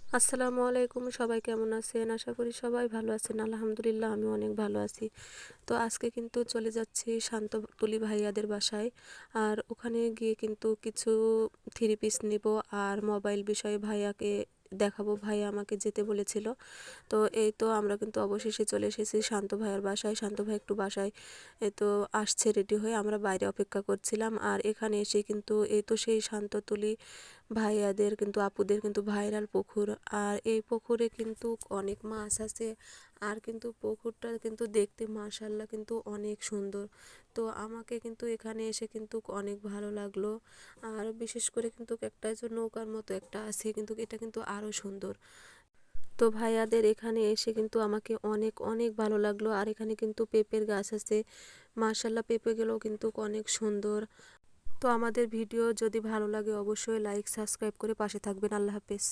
আসসালামু আলাইকুম, সবাই কেমন আছেন? আশা করি সবাই ভালো আছেন। আলহামদুলিল্লাহ আমি অনেক ভালো আছি। তো আজকে কিন্তু চলে যাচ্ছি শান্ততুলি ভাইয়াদের বাসায়। আর ওখানে গিয়ে কিন্তু কিছু থ্রি পিস নিব আর মোবাইল বিষয়ে ভাইয়াকে দেখাবো। ভাইয়া আমাকে যেতে বলেছিল। তো এই তো আমরা কিন্তু অবশেষে চলে এসেছি শান্ত ভাইয়ার বাসায়। শান্ত ভাই একটু বাসায় এই তো আসছে রেডি হয়ে, আমরা বাইরে অপেক্ষা করছিলাম। আর এখানে এসে কিন্তু এই তো সেই শান্ততুলি ভাইয়াদের কিন্তু আপুদের কিন্তু ভাইরাল পুকুর। আর এই পুকুরে কিন্তু অনেক মাছ আছে। আর কিন্তু পুকুরটা কিন্তু দেখতে মাশাআল্লাহ কিন্তু অনেক সুন্দর। তো আমাকে কিন্তু এখানে এসে কিন্তু অনেক ভালো লাগলো। আর বিশেষ করে কিন্তু একটা যে নৌকার মতো একটা আছে, কিন্তু এটা কিন্তু আরো সুন্দর। তো ভাইয়াদের এখানে এসে কিন্তু আমাকে অনেক অনেক ভালো লাগলো। আর এখানে কিন্তু পেঁপের গাছ আছে, মাশাআল্লাহ পেঁপেগুলোও কিন্তু অনেক সুন্দর। তো আমাদের ভিডিও যদি ভালো লাগে অবশ্যই লাইক সাবস্ক্রাইব করে পাশে থাকবেন। আল্লাহ হাফেজ।